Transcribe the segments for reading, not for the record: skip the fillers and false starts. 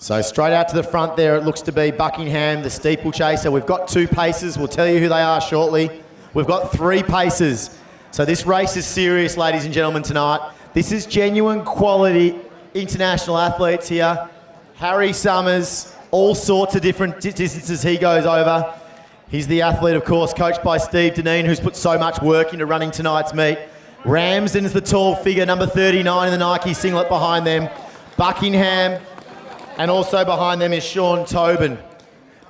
So straight out to the front there, it looks to be Buckingham, the steeplechaser. We've got 2 paces. We'll tell you who they are shortly. We've got 3 paces. So this race is serious, ladies and gentlemen, tonight. This is genuine quality international athletes here. Harry Summers, all sorts of different distances he goes over. He's the athlete, of course, coached by Steve Deneen, who's put so much work into running tonight's meet. Ramsden's the tall figure, number 39 in the Nike singlet behind them. Buckingham, and also behind them is Sean Tobin.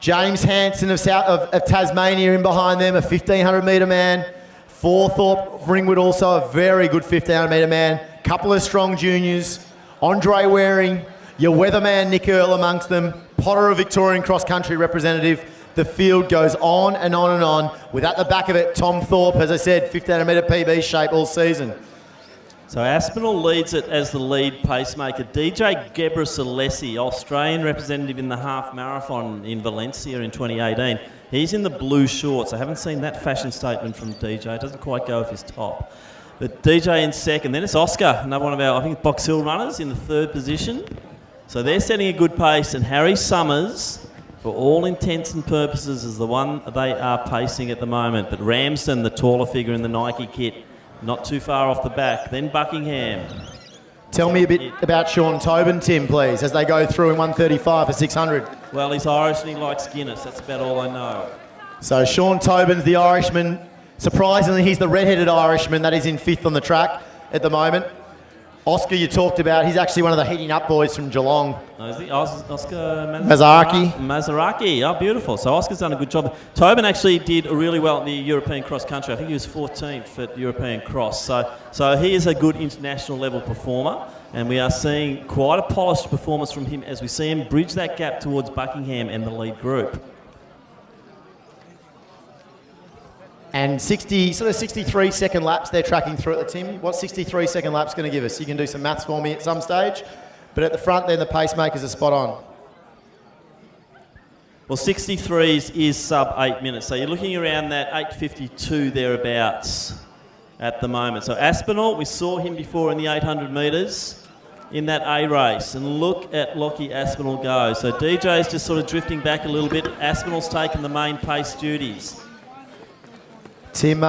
James Hansen of Tasmania in behind them, a 1,500 metre man. Forthorpe Ringwood also a very good 1,500 metre man. Couple of strong juniors. Andre Waring, your weatherman Nick Earl amongst them. Potter, a Victorian cross-country representative. The field goes on and on and on. With at the back of it, Tom Thorpe, as I said, 1,500 metre PB shape all season. So Aspinall leads it as the lead pacemaker. DJ Gebrselassie, Australian representative in the half marathon in Valencia in 2018. He's in the blue shorts. I haven't seen that fashion statement from DJ. It doesn't quite go with his top. But DJ in second. Then it's Oscar, another one of our, I think, Box Hill runners in the 3rd position. So they're setting a good pace. And Harry Summers, for all intents and purposes, is the one they are pacing at the moment. But Ramsden, the taller figure in the Nike kit, not too far off the back. Then Buckingham. Tell me a bit about Sean Tobin, Tim, please, as they go through in 1:35 for 600. Well, he's Irish and he likes Guinness. That's about all I know. So Sean Tobin's the Irishman. Surprisingly, he's the red-headed Irishman that is in 5th on the track at the moment. Oscar, you talked about, he's actually one of the heating up boys from Geelong. Oh, is he? Oscar Mazaraki. Oh, beautiful. So Oscar's done a good job. Tobin actually did really well in the European cross country. I think he was 14th at European cross. So he is a good international level performer, and we are seeing quite a polished performance from him as we see him bridge that gap towards Buckingham and the lead group. And 63-second laps they're tracking through at the Tim. What's 63-second laps going to give us? You can do some maths for me at some stage. But at the front then the pacemakers are spot on. Well, 63 is sub 8 minutes. So you're looking around that 8:52 thereabouts at the moment. So Aspinall, we saw him before in the 800 metres in that A race. And look at Lockie Aspinall go. So DJ's just sort of drifting back a little bit. Aspinall's taken the main pace duties. Tim,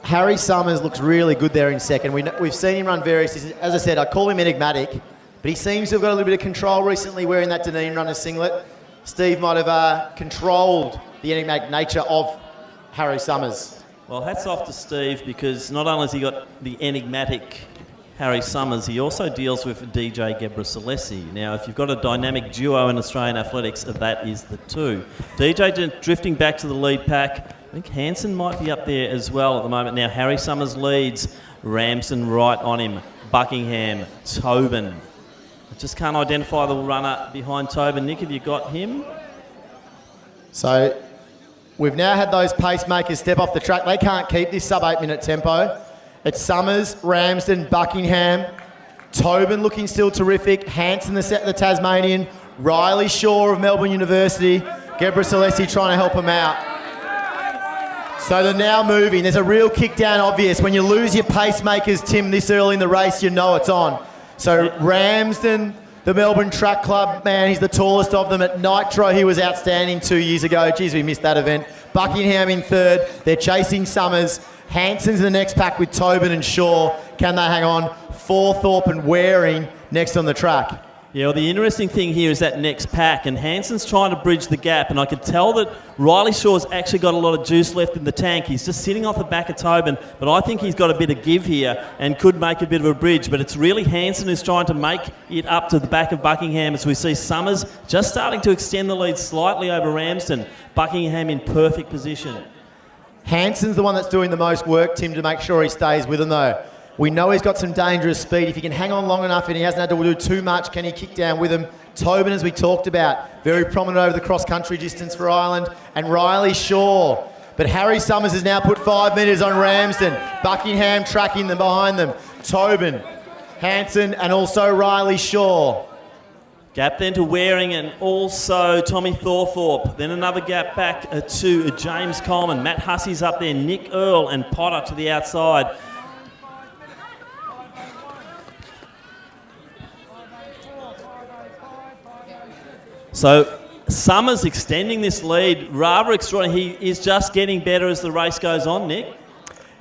Harry Summers looks really good there in second. We've seen him run various, as I said, I call him enigmatic, but he seems to have got a little bit of control recently wearing that Deneen runner singlet. Steve might have controlled the enigmatic nature of Harry Summers. Well, hats off to Steve, because not only has he got the enigmatic Harry Summers, he also deals with DJ Gebrselassie. Now, if you've got a dynamic duo in Australian athletics, that is the two. DJ drifting back to the lead pack. I think Hansen might be up there as well at the moment. Now, Harry Summers leads. Ramsden right on him. Buckingham, Tobin. I just can't identify the runner behind Tobin. Nick, have you got him? So we've now had those pacemakers step off the track. They can't keep this sub 8 minute tempo. It's Summers, Ramsden, Buckingham. Tobin looking still terrific. Hansen, the Tasmanian. Riley Shaw of Melbourne University. Gebrselassie trying to help him out. So they're now moving. There's a real kick down obvious. When you lose your pacemakers, Tim, this early in the race, you know it's on. So Ramsden, the Melbourne Track Club, man, he's the tallest of them. At Nitro, he was outstanding 2 years ago. Geez, we missed that event. Buckingham in 3rd. They're chasing Summers. Hansen's in the next pack with Tobin and Shaw. Can they hang on? Forthorpe and Waring next on the track. Yeah, well, the interesting thing here is that next pack, and Hansen's trying to bridge the gap, and I could tell that Riley Shaw's actually got a lot of juice left in the tank. He's just sitting off the back of Tobin, but I think he's got a bit of give here and could make a bit of a bridge, but it's really Hansen who's trying to make it up to the back of Buckingham as we see Summers just starting to extend the lead slightly over Ramsden. Buckingham in perfect position. Hansen's the one that's doing the most work, Tim, to make sure he stays with him though. We know he's got some dangerous speed. If he can hang on long enough and he hasn't had to do too much, can he kick down with him? Tobin, as we talked about, very prominent over the cross-country distance for Ireland. And Riley Shaw. But Harry Summers has now put 5 metres on Ramsden. Buckingham tracking them behind them. Tobin, Hansen, and also Riley Shaw. Gap then to Waring and also Tommy Thorthorpe. Then another gap back to James Coleman. Matt Hussey's up there. Nick Earl and Potter to the outside. So Summers extending this lead rather extraordinary. He is just getting better as the race goes on, Nick.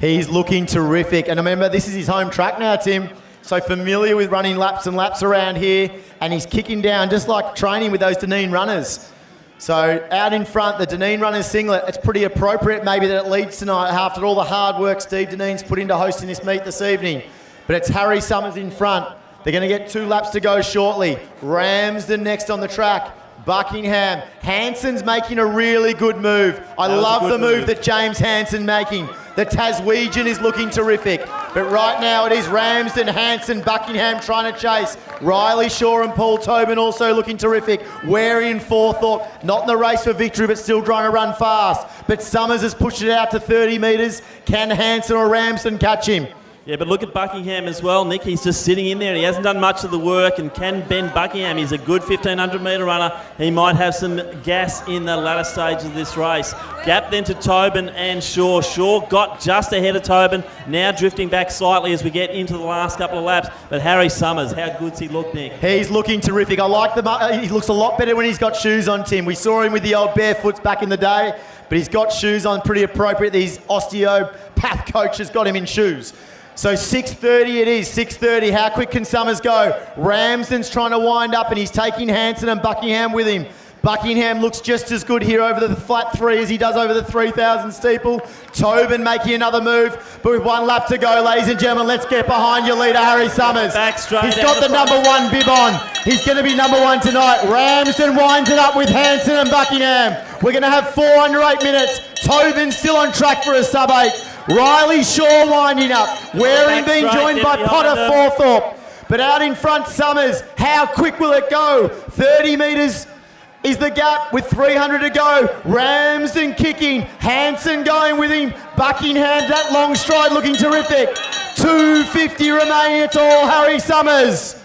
He's looking terrific. And remember, this is his home track now, Tim. So familiar with running laps and laps around here. And he's kicking down just like training with those Deneen runners. So out in front, the Deneen runners singlet, it's pretty appropriate maybe that it leads tonight after all the hard work Steve Deneen's put into hosting this meet this evening. But it's Harry Summers in front. They're going to get 2 laps to go shortly. Ramsden next on the track. Buckingham. Hansen's making a really good move. I love the move that James Hansen making. The Taswegian is looking terrific. But right now it is Ramsden, Hansen, Buckingham trying to chase. Riley Shaw and Paul Tobin also looking terrific. Wary in fourth, not in the race for victory, but still trying to run fast. But Summers has pushed it out to 30 metres. Can Hansen or Ramsden catch him? Yeah, but look at Buckingham as well, Nick. He's just sitting in there. He hasn't done much of the work. And can Ben Buckingham, he's a good 1,500 metre runner. He might have some gas in the latter stage of this race. Gap then to Tobin and Shaw. Shaw got just ahead of Tobin, now drifting back slightly as we get into the last couple of laps. But Harry Summers, how good's he look, Nick? He's looking terrific. I like he looks a lot better when he's got shoes on, Tim. We saw him with the old barefoots back in the day, but he's got shoes on pretty appropriate. These osteopath coaches got him in shoes. So 6:30 it is, 6:30. How quick can Summers go? Ramsden's trying to wind up and he's taking Hansen and Buckingham with him. Buckingham looks just as good here over the flat 3 as he does over the 3,000 steeple. Tobin making another move, but with 1 lap to go, ladies and gentlemen, let's get behind your leader, Harry Summers. He's got the number 1 bib on. He's going to be number 1 tonight. Ramsden winds it up with Hansen and Buckingham. We're going to have 4 under 8 minutes. Tobin still on track for a sub-8. Riley Shaw winding up. Waring being joined by Potter Forthorpe. But out in front, Summers. How quick will it go? 30 metres is the gap with 300 to go. Ramsden kicking. Hansen going with him. Buckingham, that long stride looking terrific. 2:50 remaining. It's all Harry Summers.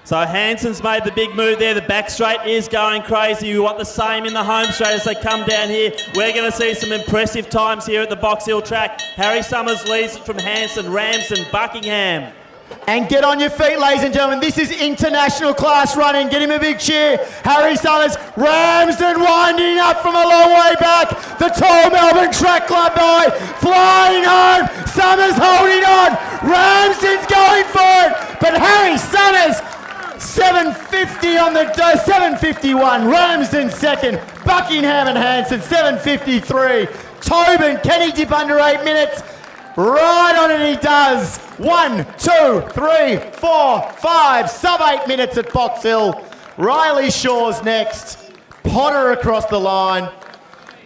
So Hansen's made the big move there. The back straight is going crazy. We want the same in the home straight as they come down here. We're going to see some impressive times here at the Box Hill track. Harry Summers leads it from Hansen, Ramsden, Buckingham. And get on your feet, ladies and gentlemen. This is international class running. Get him a big cheer. Harry Summers, Ramsden winding up from a long way back. The tall Melbourne Track Club boy flying home. Summers holding on. Ramsden's going for it. But Harry Summers, 7:50 on the 7:51. Ramsden second. Buckingham and Hansen 7:53. Tobin, can he dip under 8 minutes? Right on it he does. 1, 2, 3, 4, 5. Sub-8 minutes at Box Hill. Riley Shaw's next. Potter across the line.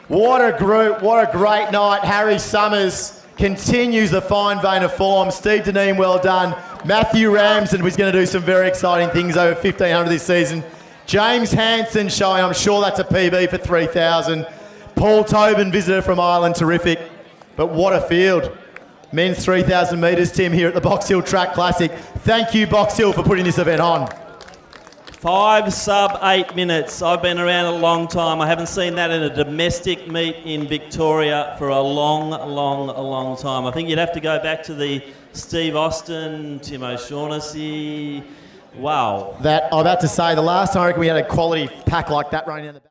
What a group. What a great night. Harry Summers continues the fine vein of form. Steve Deneen, well done. Matthew Ramsden was going to do some very exciting things over 1,500 this season. James Hansen showing, I'm sure that's a PB for 3,000. Paul Tobin, visitor from Ireland, terrific. But what a field. Men's 3,000 metres, Tim, here at the Box Hill Track Classic. Thank you, Box Hill, for putting this event on. 5 sub-8 minutes. I've been around a long time. I haven't seen that in a domestic meet in Victoria for a long time. I think you'd have to go back to the Steve Austin, Tim O'Shaughnessy. Wow. I'm about to say, the last time I reckon we had a quality pack like that running down the back.